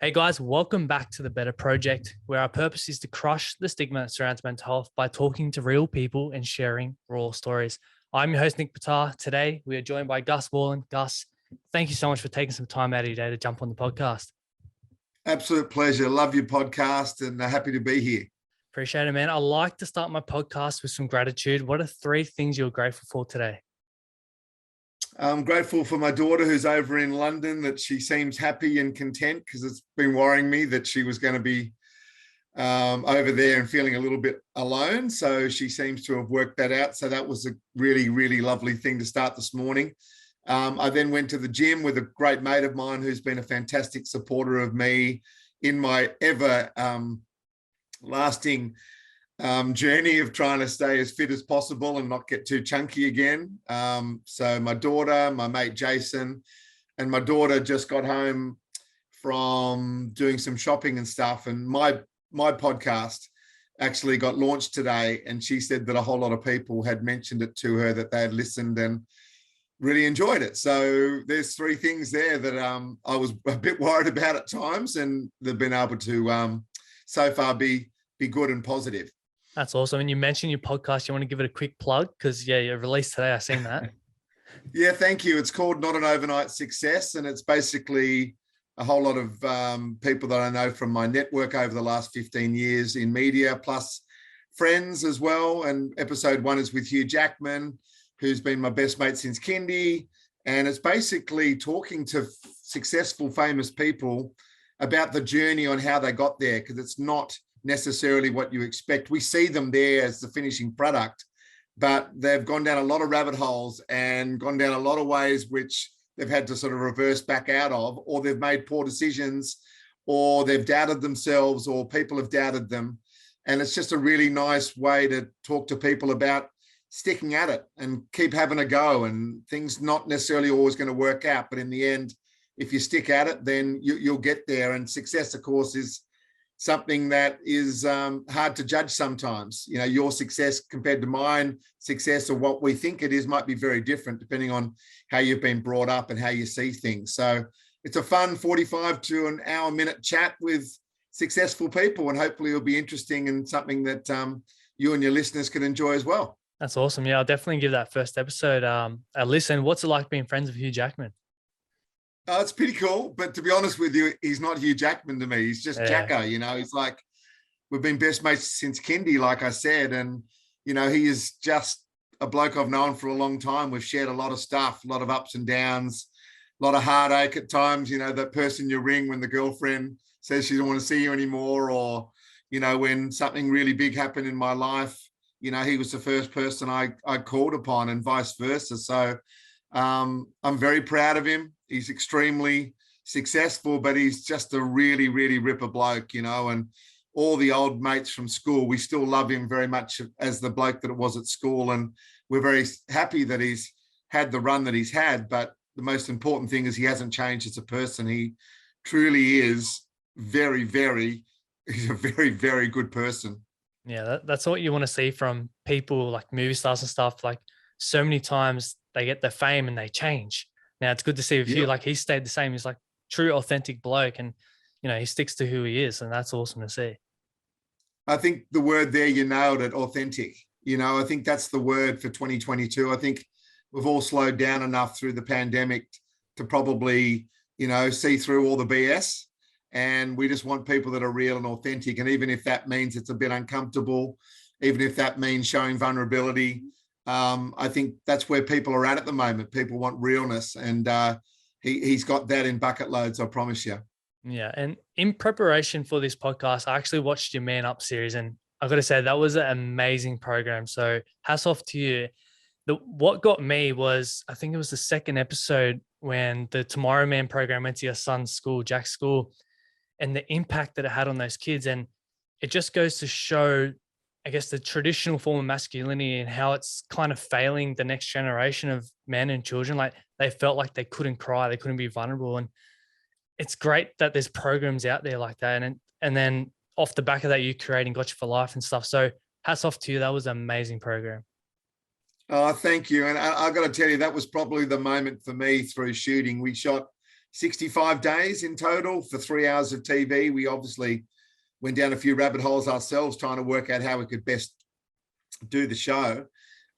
Hey guys, welcome back to the Better Project, where our purpose is to crush the stigma that surrounds mental health by talking to real people and sharing raw stories. I'm your host, Nick Patar. Today, we are joined by Gus Worland. Gus, thank you so much for taking some time out of your day to jump on the podcast. Absolute pleasure. Love your podcast and happy to be here. Appreciate it, man. I like to start my podcast with some gratitude. What are three things you're grateful for today? I'm grateful for my daughter who's over in London, that she seems happy and content, because it's been worrying me that she was going to be over there and feeling a little bit alone. So she seems to have worked that out. So that was a really, really lovely thing to start this morning. I then went to the gym with a great mate of mine who's been a fantastic supporter of me in my ever lasting journey of trying to stay as fit as possible and not get too chunky again. So my daughter, my mate Jason, and my daughter just got home from doing some shopping and stuff. And my podcast actually got launched today. And she said that a whole lot of people had mentioned it to her, that they had listened and really enjoyed it. So there's three things there that I was a bit worried about at times, and they've been able to so far be good and positive. That's awesome. And you mentioned your podcast. You want to give it a quick plug? Because, yeah, you released today. I've seen that. Yeah, thank you. It's called Not an Overnight Success. And it's basically a whole lot of people that I know from my network over the last 15 years in media, plus friends as well. And episode 1 is with Hugh Jackman, who's been my best mate since kindy. And it's basically talking to successful, famous people about the journey on how they got there, because it's not necessarily what you expect. We see them there as the finishing product, but they've gone down a lot of rabbit holes and gone down a lot of ways which they've had to sort of reverse back out of, or they've made poor decisions, or they've doubted themselves, or people have doubted them. And it's just a really nice way to talk to people about sticking at it and keep having a go, and things not necessarily always going to work out, but in the end, if you stick at it, then you'll get there. And success, of course, is something that is hard to judge sometimes. You know, your success compared to mine success, or what we think it is, might be very different depending on how you've been brought up and how you see things. So it's a fun 45 to an hour minute chat with successful people, and hopefully it'll be interesting and something that you and your listeners can enjoy as well. That's awesome. Yeah, I'll definitely give that first episode a listen. What's it like being friends with Hugh Jackman? It's pretty cool, but to be honest with you, he's not Hugh Jackman to me. He's just Jacko, you know. He's like, we've been best mates since kindy, like I said, and, you know, he is just a bloke I've known for a long time. We've shared a lot of stuff, a lot of ups and downs, a lot of heartache at times, you know, that person you ring when the girlfriend says she doesn't want to see you anymore, or, you know, when something really big happened in my life, you know, he was the first person I called upon, and vice versa. So I'm very proud of him. He's extremely successful, but he's just a really, really ripper bloke, you know, and all the old mates from school, we still love him very much as the bloke that it was at school. And we're very happy that he's had the run that he's had. But the most important thing is he hasn't changed as a person. He truly is he's a very, very good person. Yeah, that's what you want to see from people like movie stars and stuff. Like, so many times they get their fame and they change. Now it's good to see with you, like, he stayed the same. He's like true, authentic bloke, and, you know, he sticks to who he is, and that's awesome to see. I think the word there, you nailed it, authentic. You know, I think that's the word for 2022. I think we've all slowed down enough through the pandemic to probably, you know, see through all the BS. And we just want people that are real and authentic. And even if that means it's a bit uncomfortable, even if that means showing vulnerability, I think that's where people are at the moment. People want realness, and he's got that in bucket loads, I promise you. Yeah. And in preparation for this podcast, I actually watched your Man Up series, and I've got to say that was an amazing program. So hats off to you. What got me was, I think it was the second episode when the Tomorrow Man program went to your son's school, Jack's school, and the impact that it had on those kids. And it just goes to show, I guess, the traditional form of masculinity and how it's kind of failing the next generation of men and children. Like, they felt like they couldn't cry, they couldn't be vulnerable. And it's great that there's programs out there like that. And then off the back of that, you creating Got You for Life and stuff. So hats off to you. That was an amazing program. Oh, thank you. And I got to tell you, that was probably the moment for me through shooting. We shot 65 days in total for 3 hours of TV. We obviously went down a few rabbit holes ourselves trying to work out how we could best do the show.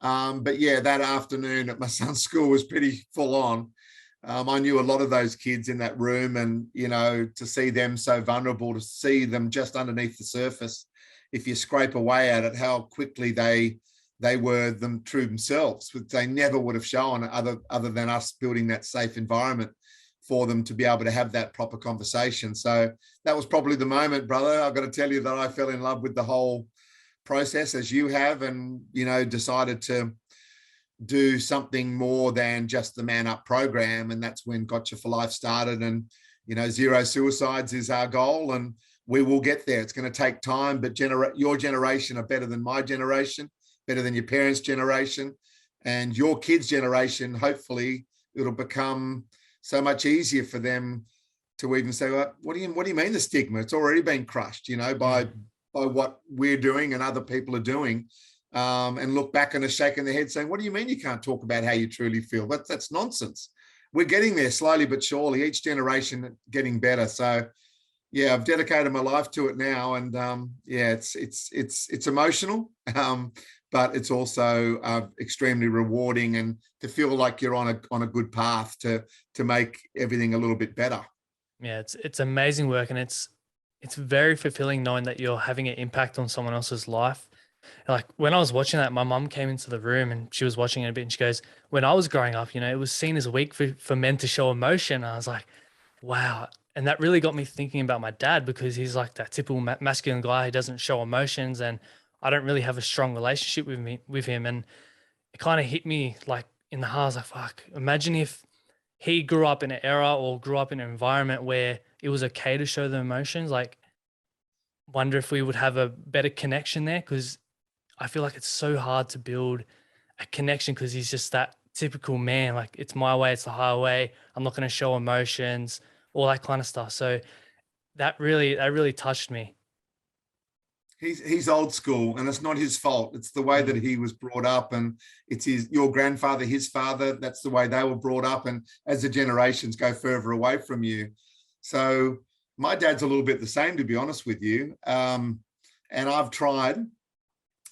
But yeah, that afternoon at my son's school was pretty full on. I knew a lot of those kids in that room, and, you know, to see them so vulnerable, to see them just underneath the surface, if you scrape away at it, how quickly they were them true themselves, which they never would have shown other than us building that safe environment for them to be able to have that proper conversation. So that was probably the moment, brother. I've got to tell you that I fell in love with the whole process, as you have, and, you know, decided to do something more than just the Man Up program. And that's when Gotcha for Life started. And, you know, 0 suicides is our goal, and we will get there. It's going to take time, but your generation are better than my generation, better than your parents' generation, and your kids' generation. Hopefully it'll become so much easier for them to even say, well, what do you mean the stigma? It's already been crushed, you know, by what we're doing and other people are doing, and look back and are shaking their head saying, what do you mean you can't talk about how you truly feel? That's nonsense. We're getting there slowly but surely, each generation getting better. So yeah, I've dedicated my life to it now, and yeah, it's emotional, but it's also extremely rewarding, and to feel like you're on a good path to make everything a little bit better. Yeah, it's amazing work, and it's very fulfilling knowing that you're having an impact on someone else's life. Like when I was watching that, my mum came into the room and she was watching it a bit, and she goes, when I was growing up, you know, it was seen as weak for men to show emotion. I was like, wow. And that really got me thinking about my dad, because he's like that typical masculine guy who doesn't show emotions, and I don't really have a strong relationship with him. And it kind of hit me like in the heart. I was like, fuck, imagine if he grew up in an era or grew up in an environment where it was okay to show the emotions. Like, wonder if we would have a better connection there, because I feel like it's so hard to build a connection because he's just that typical man. Like, it's my way, it's the highway. I'm not going to show emotions, all that kind of stuff. So that really touched me. He's old school, and it's not his fault. It's the way that he was brought up, and it's your grandfather, his father. That's the way they were brought up, and as the generations go further away from you. So my dad's a little bit the same, to be honest with you. And I've tried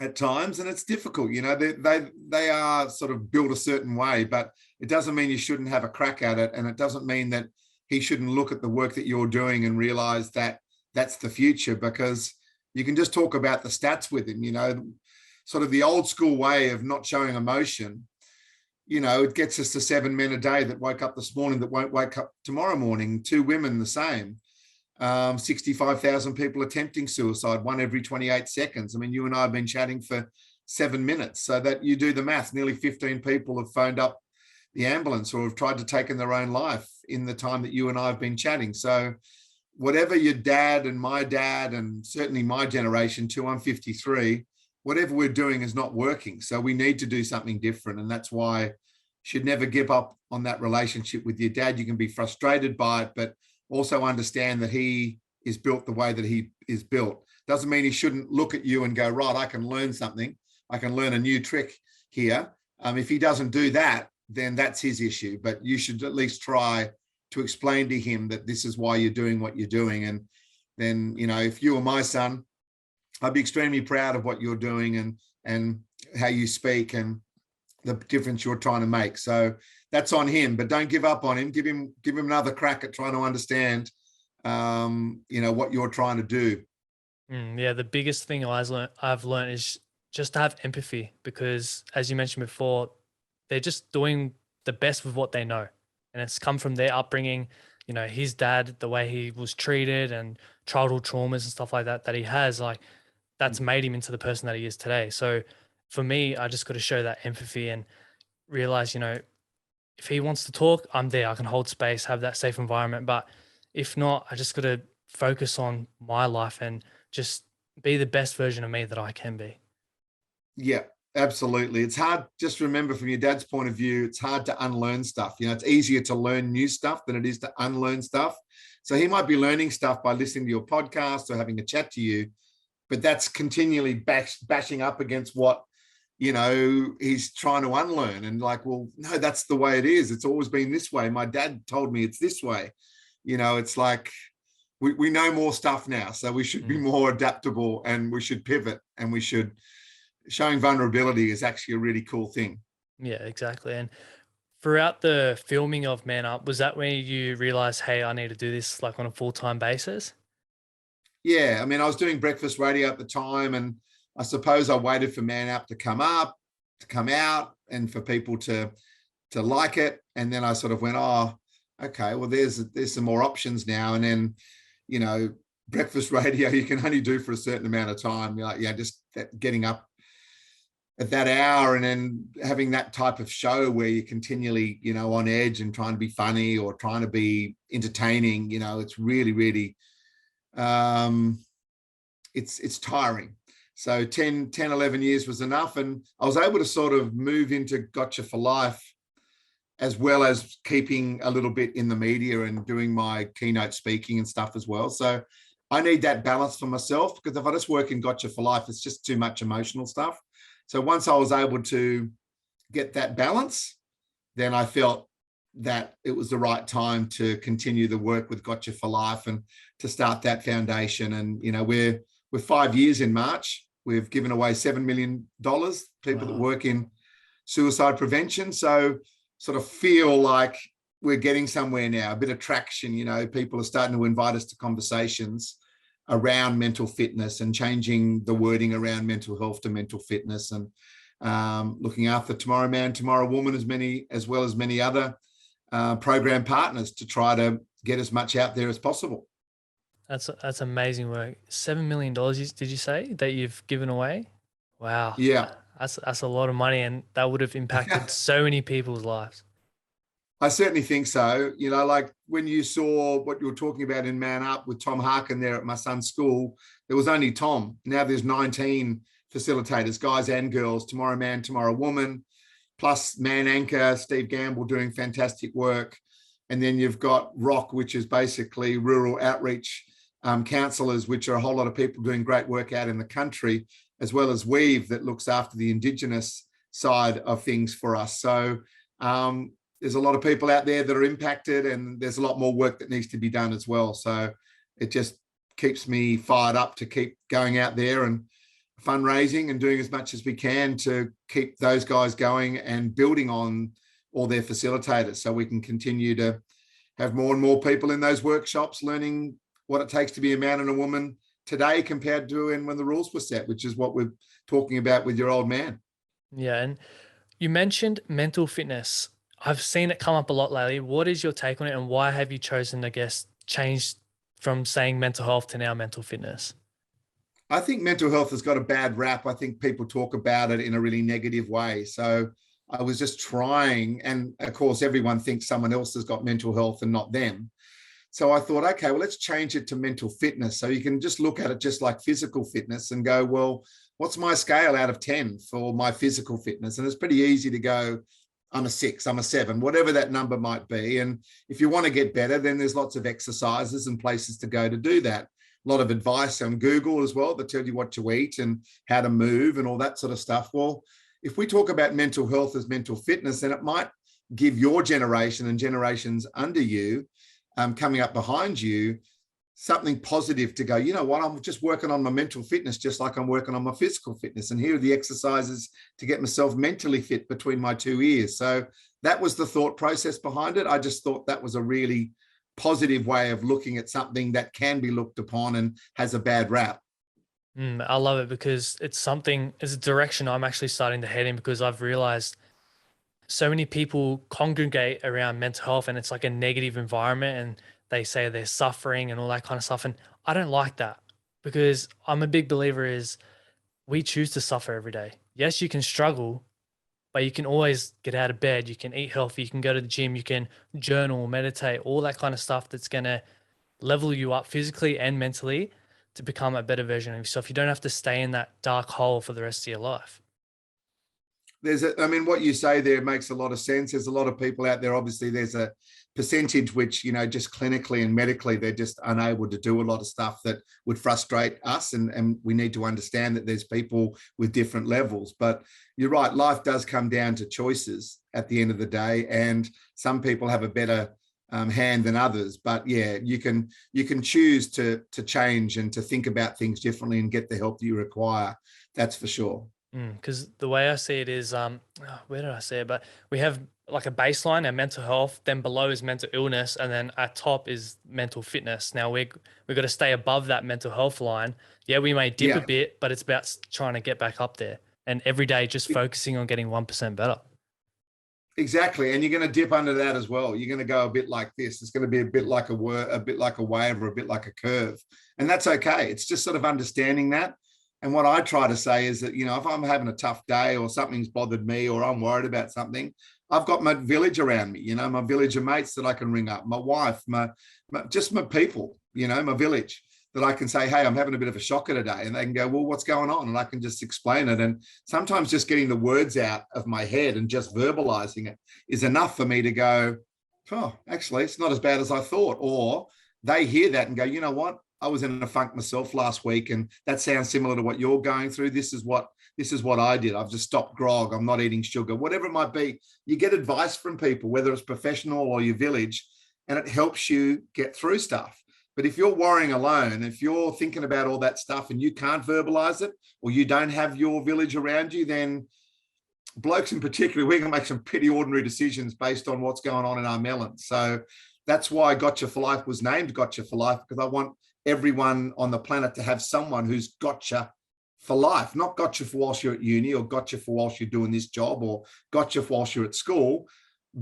at times, and it's difficult. You know, they are sort of built a certain way, but it doesn't mean you shouldn't have a crack at it, and it doesn't mean that he shouldn't look at the work that you're doing and realize that that's the future, because you can just talk about the stats with him, you know, sort of the old school way of not showing emotion. You know, it gets us to 7 men a day that woke up this morning that won't wake up tomorrow morning, 2 women the same. 65,000 people attempting suicide, 1 every 28 seconds. I mean, you and I have been chatting for 7 minutes, so that you do the math, nearly 15 people have phoned up the ambulance or have tried to take their own life in the time that you and I have been chatting. So whatever your dad and my dad, and certainly my generation too, I'm 53, whatever we're doing is not working. So we need to do something different. And that's why you should never give up on that relationship with your dad. You can be frustrated by it, but also understand that he is built the way that he is built. Doesn't mean he shouldn't look at you and go, right, I can learn something. I can learn a new trick here. If he doesn't do that, then that's his issue. But you should at least try to explain to him that this is why you're doing what you're doing. And then, you know, if you were my son, I'd be extremely proud of what you're doing and how you speak and the difference you're trying to make. So that's on him, but don't give up on him. Give him another crack at trying to understand, you know, what you're trying to do. Yeah, the biggest thing I've learned is just to have empathy, because as you mentioned before, they're just doing the best with what they know. And it's come from their upbringing, you know, his dad, the way he was treated and childhood traumas and stuff like that he has, like, that's made him into the person that he is today. So for me, I just got to show that empathy and realize, you know, if he wants to talk, I'm there. I can hold space, have that safe environment. But if not, I just got to focus on my life and just be the best version of me that I can be. Yeah, absolutely. It's hard. Just remember, from your dad's point of view, it's hard to unlearn stuff. You know, it's easier to learn new stuff than it is to unlearn stuff. So he might be learning stuff by listening to your podcast or having a chat to you, but that's continually bashing up against what, he's trying to unlearn and like, well, no, that's the way it is. It's always been this way. My dad told me it's this way. It's like we know more stuff now, so we should be more adaptable and we should pivot and showing vulnerability is actually a really cool thing. Yeah, exactly. And throughout the filming of Man Up, was that when you realized, hey, I need to do this like on a full-time basis? Yeah, I mean, I was doing breakfast radio at the time, and I suppose I waited for Man Up to come out, and for people to like it, and then I sort of went, oh, okay, well, there's some more options now, and then, breakfast radio you can only do for a certain amount of time. You're like, yeah, just getting up at that hour and then having that type of show where you're continually, on edge and trying to be funny or trying to be entertaining, it's really, really, it's tiring. So 11 years was enough. And I was able to sort of move into Gotcha for Life, as well as keeping a little bit in the media and doing my keynote speaking and stuff as well. So I need that balance for myself, because if I just work in Gotcha for Life, it's just too much emotional stuff. So once I was able to get that balance, then I felt that it was the right time to continue the work with Gotcha for Life and to start that foundation. And, we're 5 years in March. We've given away $7 million, people that work in suicide prevention. So sort of feel like we're getting somewhere now, a bit of traction. People are starting to invite us to conversations around mental fitness and changing the wording around mental health to mental fitness, and looking after Tomorrow Man, Tomorrow Woman, as well as many other program partners to try to get as much out there as possible. That's amazing work. $7 million, did you say, that you've given away? Wow. Yeah. That's a lot of money, and that would have impacted so many people's lives. I certainly think so. Like when you saw what you were talking about in Man Up with Tom Harkin there at my son's school, there was only Tom. Now there's 19 facilitators, guys and girls, Tomorrow Man, Tomorrow Woman, plus Man Anchor, Steve Gamble doing fantastic work. And then you've got ROC, which is basically rural outreach counsellors, which are a whole lot of people doing great work out in the country, as well as Weave, that looks after the Indigenous side of things for us. So there's a lot of people out there that are impacted, and there's a lot more work that needs to be done as well. So it just keeps me fired up to keep going out there and fundraising and doing as much as we can to keep those guys going and building on all their facilitators, so we can continue to have more and more people in those workshops learning what it takes to be a man and a woman today compared to when the rules were set, which is what we're talking about with your old man. Yeah. And you mentioned mental fitness. I've seen it come up a lot lately. What is your take on it, and why have you chosen, I guess, change from saying mental health to now mental fitness? I think mental health has got a bad rap. I think people talk about it in a really negative way. So I was just trying, and of course, everyone thinks someone else has got mental health and not them. So I thought, okay, well, let's change it to mental fitness. So you can just look at it just like physical fitness and go, well, what's my scale out of 10 for my physical fitness? And it's pretty easy to go, I'm a 6, I'm a 7, whatever that number might be. And if you want to get better, then there's lots of exercises and places to go to do that. A lot of advice on Google as well that tell you what to eat and how to move and all that sort of stuff. Well, if we talk about mental health as mental fitness, then it might give your generation and generations under you, coming up behind you, something positive to go, you know what, I'm just working on my mental fitness just like I'm working on my physical fitness. And here are the exercises to get myself mentally fit between my 2 ears. So that was the thought process behind it. I just thought that was a really positive way of looking at something that can be looked upon and has a bad rap. I love it, because it's a direction I'm actually starting to head in, because I've realized so many people congregate around mental health and it's like a negative environment, and they say they're suffering and all that kind of stuff. And I don't like that, because I'm a big believer is we choose to suffer every day. Yes, you can struggle, but you can always get out of bed. You can eat healthy. You can go to the gym. You can journal, meditate, all that kind of stuff that's going to level you up physically and mentally to become a better version of yourself. You don't have to stay in that dark hole for the rest of your life. I mean, what you say there makes a lot of sense. There's a lot of people out there. Obviously, there's a percentage which, just clinically and medically, they're just unable to do a lot of stuff that would frustrate us. And we need to understand that there's people with different levels. But you're right, life does come down to choices at the end of the day. And some people have a better hand than others. But yeah, you can choose to change and to think about things differently and get the help that you require. That's for sure. Because the way I see it is, where did I say it? But we have like a baseline, our mental health, then below is mental illness, and then at top is mental fitness. Now we've got to stay above that mental health line. Yeah, we may dip a bit, but it's about trying to get back up there. And every day just focusing on getting 1% better. Exactly. And you're going to dip under that as well. You're going to go a bit like this. It's going to be a bit like a wave or a bit like a curve. And that's okay. It's just sort of understanding that. And what I try to say is that, if I'm having a tough day or something's bothered me or I'm worried about something, I've got my village around me, my village of mates that I can ring up, my wife, just my people, my village, that I can say, hey, I'm having a bit of a shocker today. And they can go, well, what's going on? And I can just explain it. And sometimes just getting the words out of my head and just verbalizing it is enough for me to go, oh, actually, it's not as bad as I thought. Or they hear that and go, you know what? I was in a funk myself last week, and that sounds similar to what you're going through. This is what I did. I've just stopped grog. I'm not eating sugar, whatever it might be. You get advice from people, whether it's professional or your village, and it helps you get through stuff. But if you're worrying alone, if you're thinking about all that stuff and you can't verbalize it, or you don't have your village around you, then blokes in particular, we can make some pretty ordinary decisions based on what's going on in our melons. So that's why Gotcha for Life was named Gotcha for Life, because I want everyone on the planet to have someone who's gotcha for life, not gotcha for whilst you're at uni or gotcha for whilst you're doing this job or gotcha for whilst you're at school.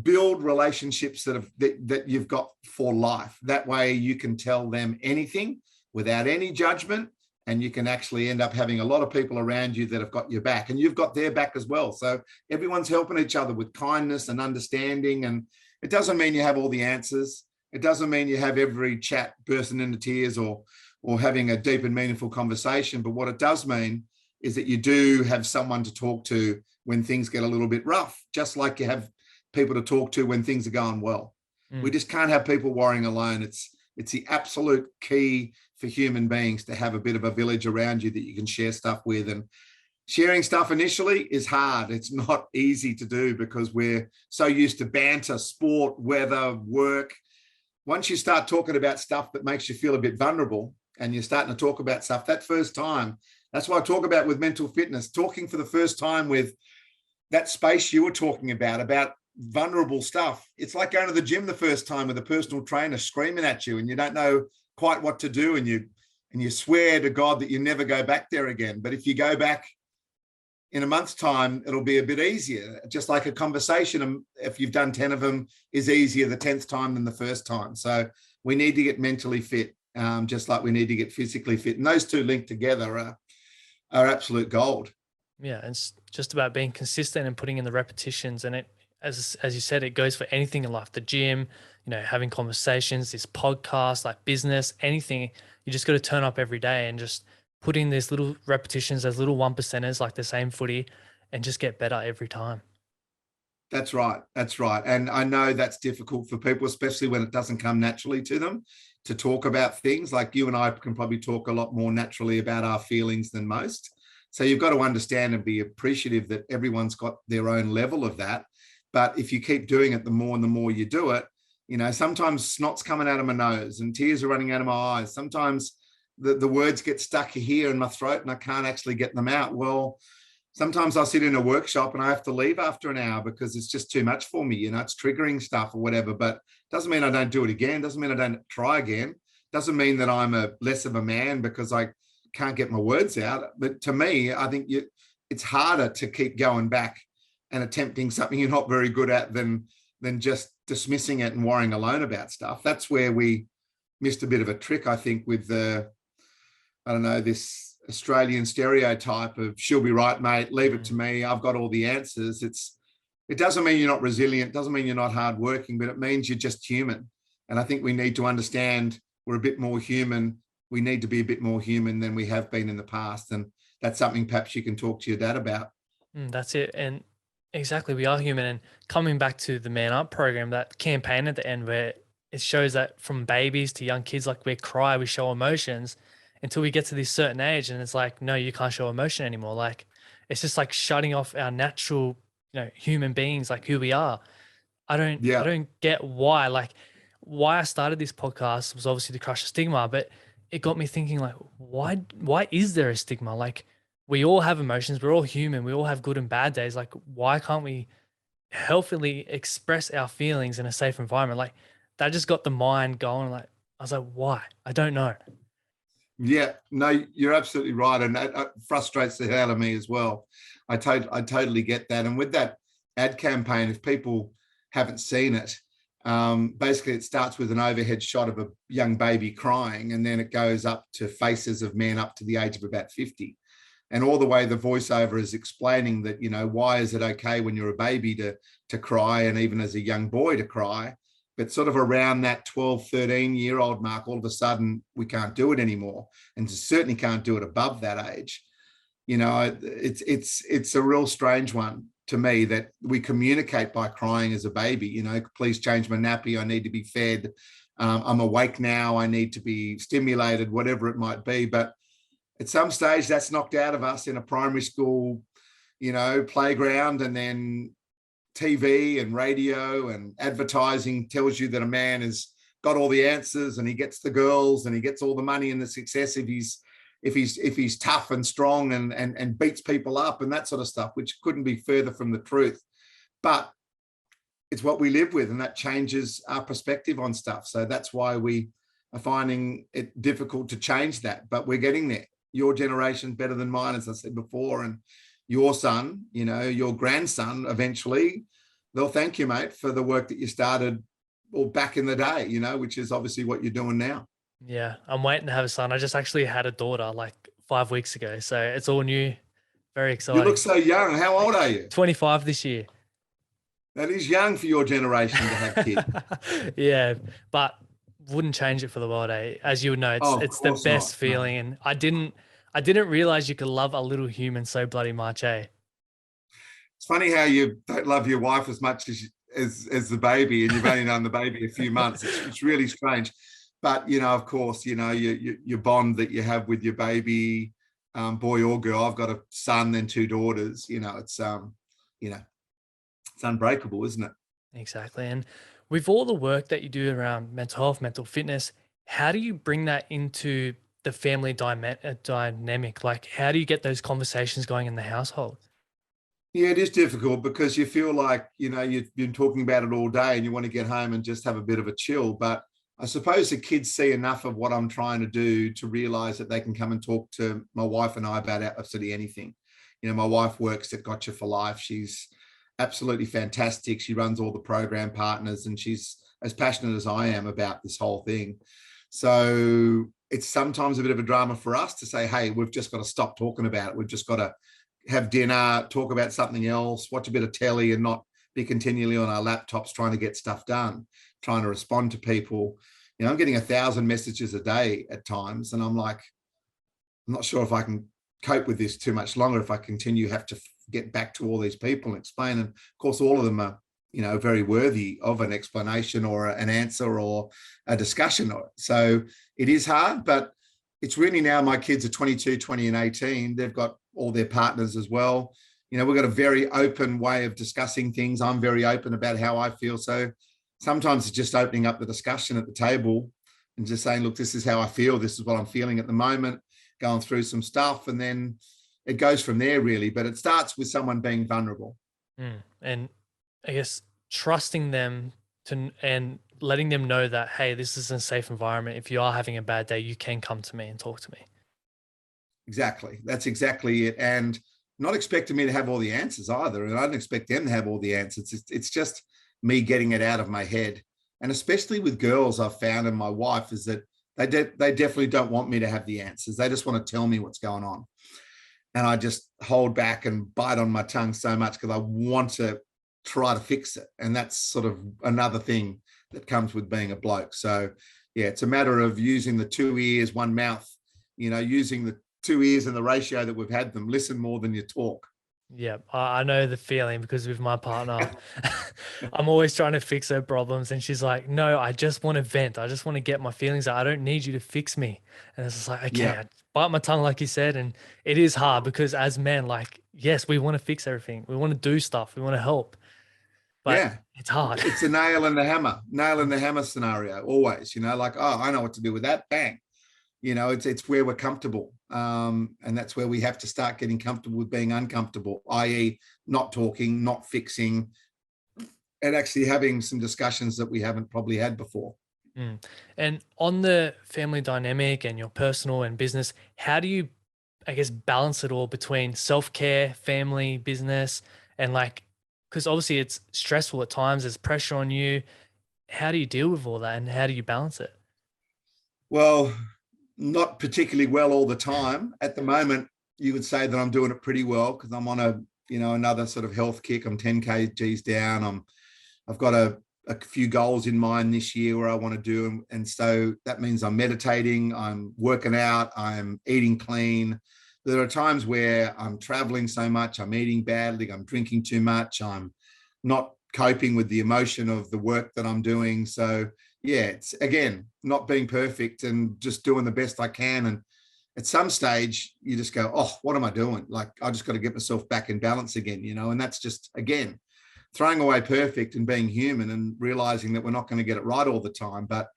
Build relationships that you've got for life. That way you can tell them anything without any judgment, and you can actually end up having a lot of people around you that have got your back, and you've got their back as well. So everyone's helping each other with kindness and understanding. And it doesn't mean you have all the answers. It doesn't mean you have every chat bursting into tears or having a deep and meaningful conversation. But what it does mean is that you do have someone to talk to when things get a little bit rough, just like you have people to talk to when things are going well. We just can't have people worrying alone. It's the absolute key for human beings to have a bit of a village around you that you can share stuff with. And sharing stuff initially is hard. It's not easy to do because we're so used to banter, sport, weather, work. Once you start talking about stuff that makes you feel a bit vulnerable and you're starting to talk about stuff that first time, that's what I talk about with mental fitness, talking for the first time with that space you were talking about vulnerable stuff. It's like going to the gym the first time with a personal trainer screaming at you and you don't know quite what to do, and you swear to God that you never go back there again. But if you go back in a month's time, it'll be a bit easier. Just like a conversation, if you've done 10 of them, is easier the 10th time than the first time. So we need to get mentally fit, just like we need to get physically fit. And those two linked together are absolute gold. Yeah, it's just about being consistent and putting in the repetitions. And it, as you said, it goes for anything in life, the gym, having conversations, this podcast, like business, anything. You just got to turn up every day and just put in these little repetitions, those little 1%ers, like the same footy, and just get better every time. That's right. That's right. And I know that's difficult for people, especially when it doesn't come naturally to them to talk about things. Like you and I can probably talk a lot more naturally about our feelings than most. So you've got to understand and be appreciative that everyone's got their own level of that. But if you keep doing it, the more and the more you do it, sometimes snot's coming out of my nose and tears are running out of my eyes. Sometimes the words get stuck here in my throat and I can't actually get them out. Well, sometimes I sit in a workshop and I have to leave after an hour because it's just too much for me. It's triggering stuff or whatever, but doesn't mean I don't do it again. Doesn't mean I don't try again. Doesn't mean that I'm less of a man because I can't get my words out. But to me, I think it's harder to keep going back and attempting something you're not very good at than just dismissing it and worrying alone about stuff. That's where we missed a bit of a trick, I think, with this Australian stereotype of she'll be right, mate, leave it to me, I've got all the answers. It doesn't mean you're not resilient, doesn't mean you're not hardworking, but it means you're just human. And I think we need to understand we're a bit more human. We need to be a bit more human than we have been in the past. And that's something perhaps you can talk to your dad about. That's it. And Exactly. We are human. And coming back to the Man Up program, that campaign at the end where it shows that from babies to young kids, like we cry, we show emotions until we get to this certain age. And it's like, no, you can't show emotion anymore. Like it's just like shutting off our natural, human beings, like who we are. I Yeah. don't get why. Like why I started this podcast was obviously to crush the stigma, but it got me thinking like, why is there a stigma? Like we all have emotions, we're all human, we all have good and bad days. Like, why can't we healthily express our feelings in a safe environment? Like that just got the mind going. Like I was like, why? I don't know. Yeah, no, you're absolutely right, and that frustrates the hell out of me as well. I totally get that. And with that ad campaign, if people haven't seen it, basically it starts with an overhead shot of a young baby crying, and then it goes up to faces of men up to the age of about 50. And all the way the voiceover is explaining that, why is it okay when you're a baby to cry, and even as a young boy to cry, but sort of around that 12, 13-year-old mark, all of a sudden we can't do it anymore, and certainly can't do it above that age. It's a real strange one to me that we communicate by crying as a baby. Please change my nappy, I need to be fed, I'm awake now, I need to be stimulated, whatever it might be. But at some stage that's knocked out of us in a primary school, playground, and then TV and radio and advertising tells you that a man has got all the answers, and he gets the girls, and he gets all the money and the success if he's tough and strong and beats people up and that sort of stuff, which couldn't be further from the truth. But it's what we live with, and that changes our perspective on stuff. So that's why we are finding it difficult to change that, but we're getting there. Your generation better than mine, as I said before, and your son, your grandson, eventually, they'll thank you, mate, for the work that you started back in the day, which is obviously what you're doing now. Yeah, I'm waiting to have a son. I just actually had a daughter like 5 weeks ago, so it's all new. Very You look exciting. so young. How old are you? 25 this year. That is young for your generation to have kids. Yeah, but wouldn't change it for the world, eh? As you would know, Oh, of it's the course not. best No. feeling, and I didn't realize you could love a little human so bloody much, eh? It's funny how you don't love your wife as much as the baby, and you've only known the baby a few months. It's really strange. But, of course, your bond that you have with your baby, boy or girl. I've got a son and two daughters. It's unbreakable, isn't it? Exactly. And with all the work that you do around mental health, mental fitness, how do you bring that into the family dynamic? Like, how do you get those conversations going in the household? Yeah, it is difficult because you feel like, you've been talking about it all day and you want to get home and just have a bit of a chill. But I suppose the kids see enough of what I'm trying to do to realize that they can come and talk to my wife and I about absolutely anything. My wife works at Gotcha for Life. She's absolutely fantastic. She runs all the program partners, and she's as passionate as I am about this whole thing. So it's sometimes a bit of a drama for us to say, hey, we've just got to stop talking about it. We've just got to have dinner, talk about something else, watch a bit of telly, and not be continually on our laptops trying to get stuff done, trying to respond to people. I'm getting 1,000 messages a day at times, and I'm like, I'm not sure if I can cope with this too much longer if I have to get back to all these people and explain. And of course, all of them are, very worthy of an explanation or an answer or a discussion. So it is hard, but it's really now my kids are 22, 20 and 18. They've got all their partners as well. We've got a very open way of discussing things. I'm very open about how I feel. So sometimes it's just opening up the discussion at the table and just saying, look, this is how I feel. This is what I'm feeling at the moment, going through some stuff. And then it goes from there, really. But it starts with someone being vulnerable. And I guess trusting them and letting them know that, hey, this is a safe environment. If you are having a bad day, you can come to me and talk to me. Exactly. That's exactly it. And not expecting me to have all the answers either. And I don't expect them to have all the answers. It's just me getting it out of my head. And especially with girls, I've found, and my wife, is that they definitely don't want me to have the answers. They just want to tell me what's going on. And I just hold back and bite on my tongue so much because I want to try to fix it. And that's sort of another thing that comes with being a bloke. So yeah, it's a matter of using the 2 ears, 1 mouth, using the 2 ears and the ratio that we've had them. Listen more than you talk. Yeah, I know the feeling because with my partner, I'm always trying to fix her problems, and she's like, "No, I just want to vent. I just want to get my feelings out. I don't need you to fix me." And it's just like, okay, Yeah, I bite my tongue, like you said, and it is hard because as men, like, yes, we want to fix everything, we want to do stuff, we want to help, but yeah. it's hard. It's a nail in the hammer scenario always, like, oh, I know what to do with that. Bang. It's where we're comfortable. And that's where we have to start getting comfortable with being uncomfortable, i.e. not talking, not fixing, and actually having some discussions that we haven't probably had before. Mm. And on the family dynamic and your personal and business, how do you, I guess, balance it all between self-care, family, business, and like, because obviously it's stressful at times, there's pressure on you. How do you deal with all that and how do you balance it? Well, not particularly well all the time. At the moment, you would say that I'm doing it pretty well because I'm on another sort of health kick. I'm 10 kgs down. I've got a few goals in mind this year where I want to do. And so that means I'm meditating, I'm working out, I'm eating clean. There are times where I'm traveling so much, I'm eating badly, I'm drinking too much, I'm not coping with the emotion of the work that I'm doing. So yeah, it's again, not being perfect and just doing the best I can. And at some stage you just go, oh, what am I doing? Like, I just got to get myself back in balance again, and that's just, again, throwing away perfect and being human and realizing that we're not going to get it right all the time. But,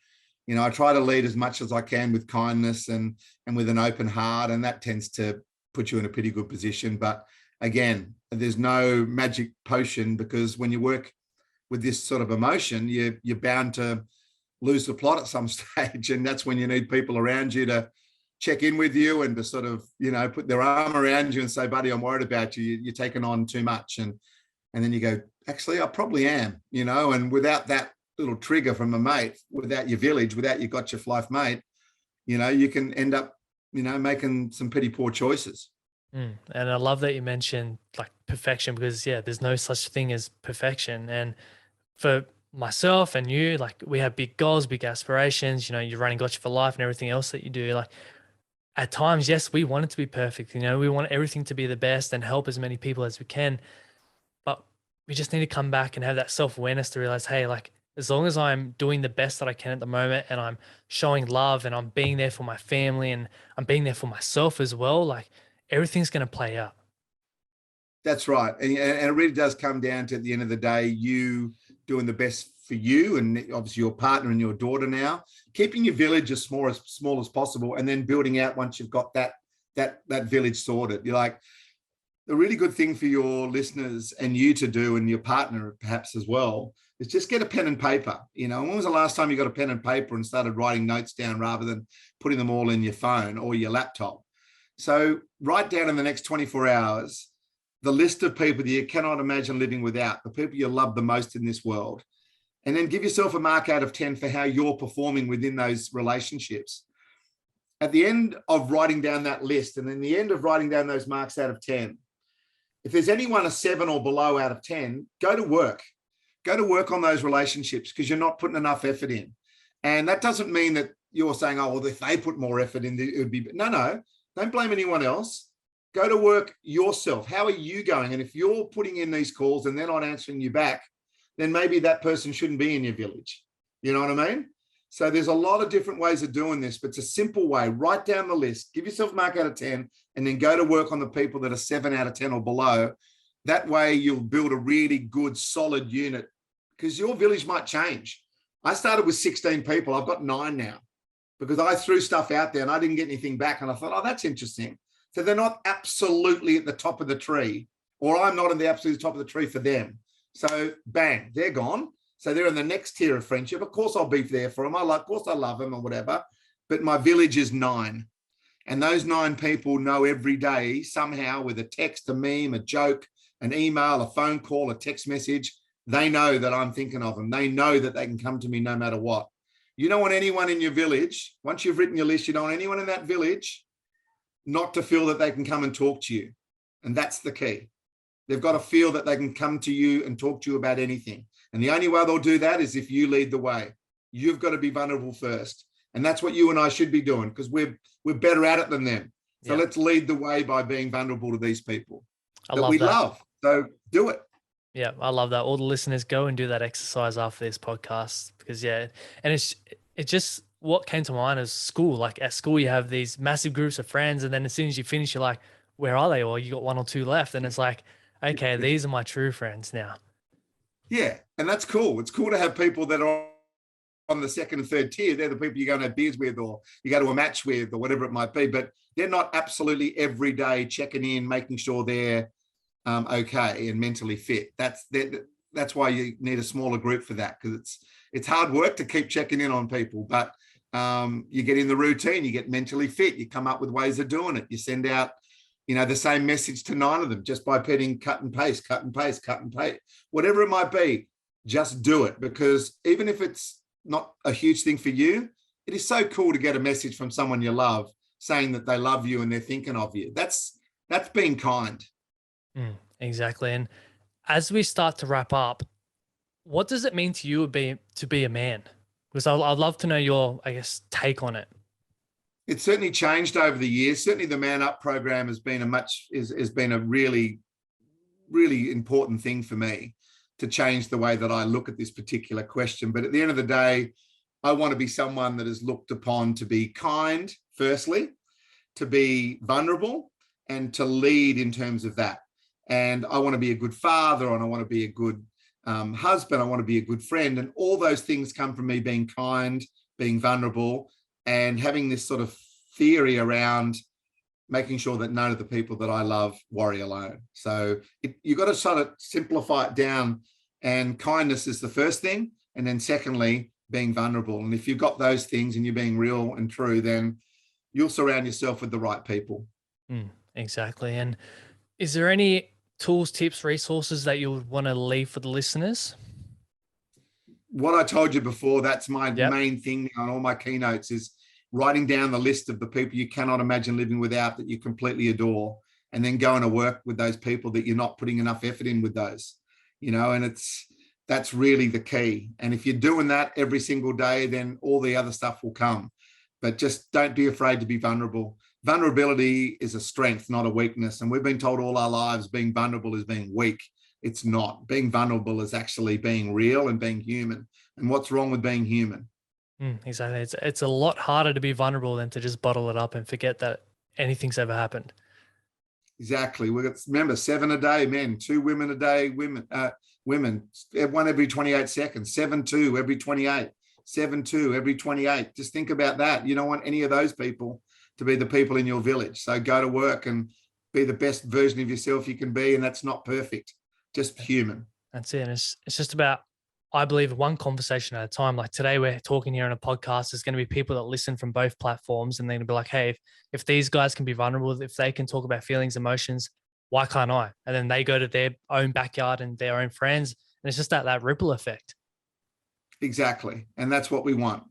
I try to lead as much as I can with kindness and with an open heart. And that tends to put you in a pretty good position. But again, there's no magic potion, because when you work with this sort of emotion, you're bound to lose the plot at some stage. And that's when you need people around you to check in with you and to sort of, put their arm around you and say, buddy, I'm worried about you. You're taking on too much. And then you go, actually, I probably am, and without that little trigger from a mate, without your village, without your got your life mate, you can end up, making some pretty poor choices. And I love that you mentioned like perfection because, yeah, there's no such thing as perfection. And for myself and you, like we have big goals, big aspirations, you're running Gotcha for Life and everything else that you do. Like at times, yes, we want it to be perfect. We want everything to be the best and help as many people as we can. But we just need to come back and have that self-awareness to realize, hey, like as long as I'm doing the best that I can at the moment and I'm showing love and I'm being there for my family and I'm being there for myself as well, like everything's going to play out. That's right. And it really does come down to, at the end of the day, you doing the best for you and obviously your partner and your daughter now, keeping your village as small as possible, and then building out once you've got that village sorted. You're like, the really good thing for your listeners and you to do, and your partner perhaps as well, is just get a pen and paper. When was the last time you got a pen and paper and started writing notes down rather than putting them all in your phone or your laptop? So write down in the next 24 hours the list of people that you cannot imagine living without, the people you love the most in this world, and then give yourself a mark out of 10 for how you're performing within those relationships. At the end of writing down that list, and in the end of writing down those marks out of 10, if there's anyone a 7 or below out of 10, go to work. Go to work on those relationships, because you're not putting enough effort in. And that doesn't mean that you're saying, oh, well, if they put more effort in, it would be. No, don't blame anyone else. Go to work yourself. How are you going? And if you're putting in these calls and they're not answering you back, then maybe that person shouldn't be in your village. You know what I mean? So there's a lot of different ways of doing this, but it's a simple way. Write down the list, give yourself a mark out of 10, and then go to work on the people that are 7 out of 10 or below. That way you'll build a really good, solid unit, because your village might change. I started with 16 people. I've got 9 now, because I threw stuff out there and I didn't get anything back. And I thought, oh, that's interesting. So they're not absolutely at the top of the tree, or I'm not in the absolute top of the tree for them. So bang, they're gone. So they're in the next tier of friendship. Of course, I'll be there for them. Of course, I love them or whatever. But my village is 9. And those 9 people know every day somehow, with a text, a meme, a joke, an email, a phone call, a text message, they know that I'm thinking of them. They know that they can come to me no matter what. You don't want anyone in your village, once you've written your list, you don't want anyone in that village not to feel that they can come and talk to you. And that's the key. They've got to feel that they can come to you and talk to you about anything. And the only way they'll do that is if you lead the way. You've got to be vulnerable first. And that's what you and I should be doing, because we're better at it than them. So let's lead the way by being vulnerable to these people. I that love we that. love. So do it. Yeah, I love that. All the listeners, go and do that exercise after this podcast because yeah, and it just what came to mind is school. Like at school, you have these massive groups of friends, and then as soon as you finish, you're like, where are they? Or you got one or two left, and it's like, okay, these are my true friends now. Yeah, and that's cool. It's cool to have people that are on the second and third tier. They're the people you go and have beers with, or you go to a match with, or whatever it might be. But they're not absolutely every day checking in, making sure they're okay and mentally fit. That's why you need a smaller group for that, because it's hard work to keep checking in on people. But you get in the routine, you get mentally fit, you come up with ways of doing it. You send out, the same message to 9 of them just by hitting cut and paste, cut and paste, cut and paste, whatever it might be. Just do it, because even if it's not a huge thing for you, it is so cool to get a message from someone you love saying that they love you and they're thinking of you. That's being kind. Exactly. And as we start to wrap up, what does it mean to you to be a man? Because I'd love to know your, I guess, take on it. It's certainly changed over the years. Certainly the Man Up program has been a really, really important thing for me to change the way that I look at this particular question. But at the end of the day, I want to be someone that is looked upon to be kind, firstly, to be vulnerable, and to lead in terms of that. And I want to be a good father, and I want to be a good husband. I want to be a good friend. And all those things come from me being kind, being vulnerable, and having this sort of theory around making sure that none of the people that I love worry alone. So you've got to sort of simplify it down, and kindness is the first thing. And then secondly, being vulnerable. And if you've got those things and you're being real and true, then you'll surround yourself with the right people. Exactly. And is there any tools, tips, resources that you would want to leave for the listeners? What I told you before, that's my Yep. main thing on all my keynotes, is writing down the list of the people you cannot imagine living without, that you completely adore, and then going to work with those people that you're not putting enough effort in with those, and that's really the key. And if you're doing that every single day, then all the other stuff will come. But just don't be afraid to be vulnerable. Vulnerability is a strength, not a weakness. And we've been told all our lives being vulnerable is being weak. It's not. Being vulnerable is actually being real and being human. And what's wrong with being human? Exactly. It's a lot harder to be vulnerable than to just bottle it up and forget that anything's ever happened. Exactly. We got, remember, 7 a day men, 2 women a day women, 1 every 28 seconds, 7-2 every 28, 7-2 every 28. Just think about that. You don't want any of those people to be the people in your village. So go to work and be the best version of yourself you can be, and that's not perfect, just human. That's it. And it's just about, I believe, one conversation at a time. Like today, we're talking here on a podcast. There's going to be people that listen from both platforms, and they're going to be like, hey, if these guys can be vulnerable, if they can talk about feelings, emotions, why can't I? And then they go to their own backyard and their own friends. And it's just that ripple effect. Exactly. And that's what we want.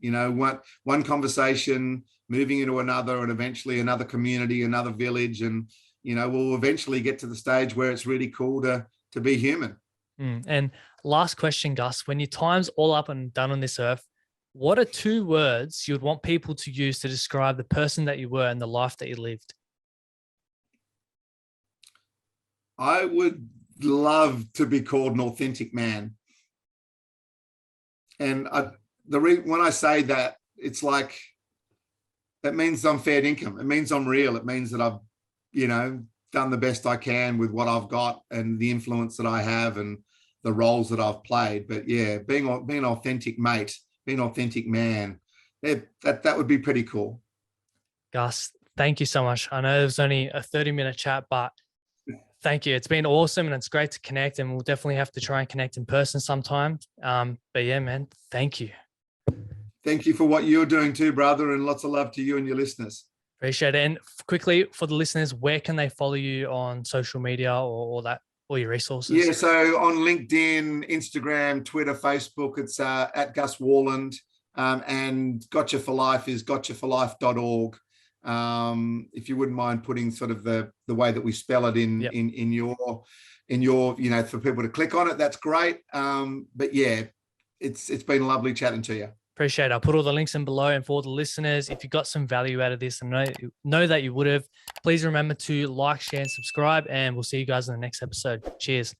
One conversation moving into another, and eventually another community, another village. And, we'll eventually get to the stage where it's really cool to be human. And last question, Gus, when your time's all up and done on this earth, what are 2 words you would want people to use to describe the person that you were and the life that you lived? I would love to be called an authentic man. And when I say that, it's like, that means I'm fair income. It means I'm real. It means that I've, done the best I can with what I've got and the influence that I have and the roles that I've played. But yeah, being an authentic mate, being an authentic man, that would be pretty cool. Gus, thank you so much. I know it was only a 30-minute chat, but thank you. It's been awesome, and it's great to connect, and we'll definitely have to try and connect in person sometime. But yeah, man, thank you. Thank you for what you're doing too, brother, and lots of love to you and your listeners. Appreciate it. And quickly, for the listeners, where can they follow you on social media or all your resources? Yeah, so on LinkedIn, Instagram, Twitter, Facebook, it's at Gus Worland, and Gotcha for Life is gotchaforlife.org. If you wouldn't mind putting sort of the way that we spell it in your, for people to click on it, that's great. But yeah, it's been lovely chatting to you. Appreciate it. I'll put all the links in below. And for all the listeners, if you got some value out of this and know that you would have, please remember to like, share, and subscribe. And we'll see you guys in the next episode. Cheers.